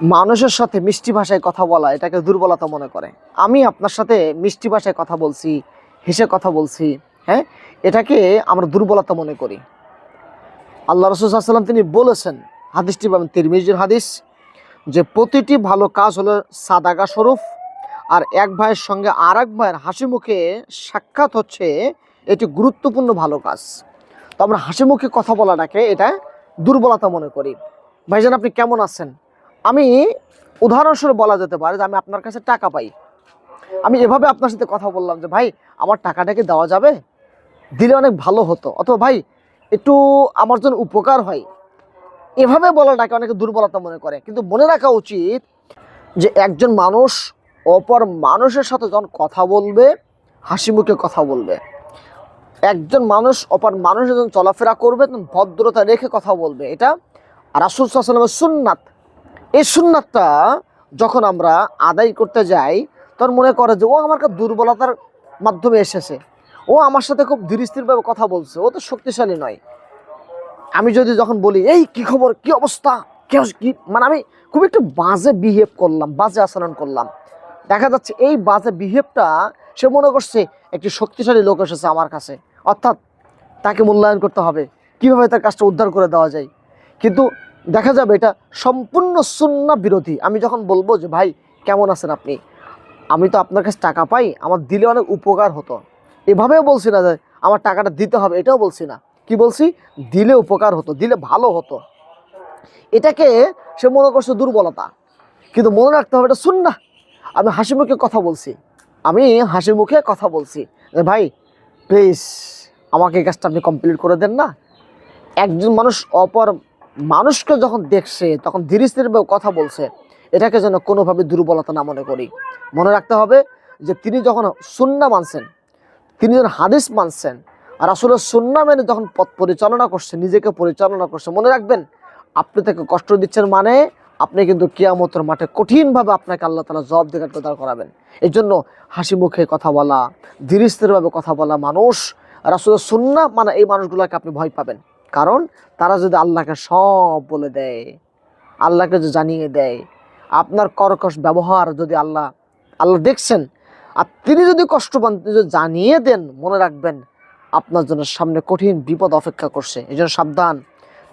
মানুষের সাথে মিষ্টি ভাষায় কথা বলা এটাকে দুর্বলতা মনে করে। আমি আপনার সাথে মিষ্টি ভাষায় কথা বলছি, হেসে কথা বলছি, হ্যাঁ, এটাকে আমরা দুর্বলতা মনে করি। আল্লাহ রাসূল সাল্লাল্লাহু আলাইহি ওয়াসাল্লাম তিনি বলেছেন, হাদিসটি পাবেন তিরমিজির হাদিস, যে প্রতিটি ভালো কাজ হলো সাদাকা স্বরূপ, আর এক ভাইয়ের সঙ্গে আর এক ভাইয়ের হাসি মুখে সাক্ষাৎ হচ্ছে এটি গুরুত্বপূর্ণ ভালো কাজ। তো আমরা হাসি মুখে কথা বলাটাকে এটা দুর্বলতা মনে করি। ভাইজান আপনি কেমন আছেন? আমি উদাহরণস্বরূপ বলা যেতে পারে যে আমি আপনার কাছে টাকা পাই, আমি এভাবে আপনার সাথে কথা বললাম যে ভাই আমার টাকাটা কি দেওয়া যাবে, দিলে অনেক ভালো হতো, অথবা ভাই একটু আমার জন্য উপকার হয়, এভাবে বলাটাকে অনেকে দুর্বলতা মনে করে। কিন্তু মনে রাখা উচিত যে একজন মানুষ অপর মানুষের সাথে যখন কথা বলবে হাসি মুখে কথা বলবে, একজন মানুষ অপর মানুষের যখন চলাফেরা করবে তখন ভদ্রতা রেখে কথা বলবে। এটা রাসূল সাল্লাল্লাহু আলাইহি ওয়াসাল্লামের সুন্নাত। এই সুন্নাতটা যখন আমরা আদায় করতে যাই তখন মনে করে যে ও আমার কাছে দুর্বলতার মাধ্যমে এসেছে, ও আমার সাথে খুব ধীর স্থিরভাবে কথা বলছে, ও তো শক্তিশালী নয়। আমি যদি যখন বলি এই কি খবর, কি অবস্থা, কি মানে আমি খুব একটু বাজে বিহেভ করলাম, বাজে আচরণ করলাম, দেখা যাচ্ছে এই বাজে বিহেভটা সে মনে করছে একটি শক্তিশালী লোক এসেছে আমার কাছে, অর্থাৎ তাকে মূল্যায়ন করতে হবে, কিভাবে তার কাজটা উদ্ধার করে দেওয়া যায়। কিন্তু দেখা যাবে এটা সম্পূর্ণ সুন্নাহ বিরোধী। আমি যখন বলবো যে ভাই কেমন আছেন আপনি, আমি তো আপনার কাছে টাকা পাই, আমার দিলে অনেক উপকার হতো, এভাবেও বলছি না যে আমার টাকাটা দিতে হবে, এটাও বলছি না। কি বলছি? দিলে উপকার হতো, দিলে ভালো হতো। এটাকে সে মনে করছে দুর্বলতা, কিন্তু মনে রাখতে হবে এটা সুন্নাহ। আমি হাসি মুখে কথা বলছি, আমি হাসি মুখে কথা বলছি যে ভাই প্লিজ আমাকে এই কাজটা আপনি কমপ্লিট করে দেন না। একজন মানুষ অপর মানুষকে যখন দেখছে তখন ধীরে স্থিরভাবে কথা বলছে, এটাকে যেন কোনোভাবে দুর্বলতা না মনে করি। মনে রাখতে হবে যে তিনি যখন সুন্নাহ মানছেন, তিনি যখন হাদিস মানছেন, আর আসলে সুন্নাহ মেনে যখন পথ পরিচালনা করছে, নিজেকে পরিচালনা করছে, মনে রাখবেন আপনি তাকে কষ্ট দিচ্ছেন মানে আপনি কিন্তু কিয়ামতের মাঠে কঠিনভাবে আপনাকে আল্লাহ তাআলা জবাবদিহির প্রদান করাবেন। এই জন্য হাসি মুখে কথা বলা, ধীর স্থিরভাবে কথা বলা মানুষ রাসূলের সুন্নাহ মানে এই মানুষগুলোকে আপনি ভয় পাবেন। কারণ তারা যদি আল্লাহকে সব বলে দেয়, আল্লাহকে যদি জানিয়ে দেয়, আপনার কর্কশ ব্যবহার যদি আল্লাহ দেখছেন, আর তিনি যদি কষ্ট পান, যদি জানিয়ে দেন, মনে রাখবেন আপনার জন্য সামনে কঠিন বিপদ অপেক্ষা করছে। এই জন্য সাবধান,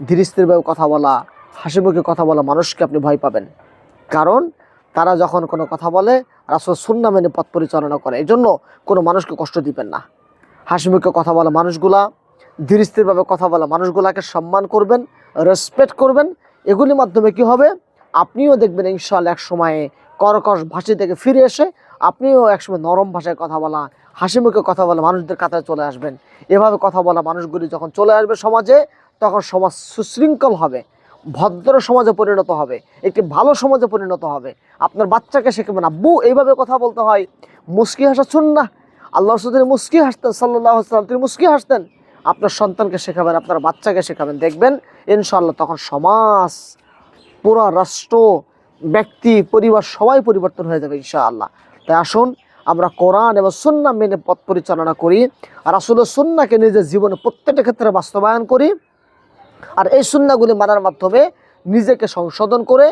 ধীর স্থিরভাবে কথা বলা, হাসি মুখে কথা বলা মানুষকে আপনি ভয় পাবেন। কারণ তারা যখন কোনো কথা বলে রাসূল সুন্নাহ মেনে পথ পরিচালনা করে। এই জন্য কোনো মানুষকে কষ্ট দিবেন না। হাসি মুখে কথা বলা মানুষগুলা, ধীর স্থিরভাবে কথা বলা মানুষগুলাকে সম্মান করবেন, রেসপেক্ট করবেন। এগুলির মাধ্যমে কি হবে, আপনিও দেখবেন ইনশাআল্লাহ এক সময়ে কর্কশ ভাষা থেকে ফিরে এসে আপনিও একসময় নরম ভাষায় কথা বলা, হাসি মুখে কথা বলা মানুষদের কাতারে চলে আসবেন। এভাবে কথা বলা মানুষগুলি যখন চলে আসবে সমাজে, তখন সমাজ সুশৃঙ্খল হবে, ভদ্র সমাজে পরিণত হবে, একটি ভালো সমাজে পরিণত হবে। আপনার বাচ্চাকে শেখাবেন আব্বু এইভাবে কথা বলতে হয়, মুস্কি হাসা সুন্নাহ। আল্লাহ রাসূল তিনি মুস্কি হাসতেন, সাল্লাল্লাহু আলাইহি ওয়াসাল্লাম তিনি মুস্কি হাসতেন। আপনার সন্তানকে শেখাবেন, আপনার বাচ্চাকে শেখাবেন, দেখবেন ইনশাআল্লাহ তখন সমাজ, পুরো রাষ্ট্র, ব্যক্তি, পরিবার সবাই পরিবর্তন হয়ে যাবে ইনশাআল্লাহ। তাই আসুন আমরা কোরআন এবং সুন্নাহ মেনে পথ পরিচালনা করি, আর রাসূলের সুন্নাহকে নিজের জীবনে প্রত্যেকটা ক্ষেত্রে বাস্তবায়ন করি, আর এই সুন্নাহগুলি মানার মাধ্যমে নিজেকে সংশোধন করে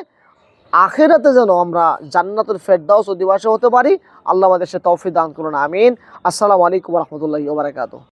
আখিরাতে যেন আমরা জান্নাতুল ফেরদাউস অধিবাসী হতে পারি। আল্লাহ আমাদের সে তৌফিক দান করুন, আমিন। আসসালামু আলাইকুম ওয়া রাহমাতুল্লাহি ওয়া বারাকাতুহু।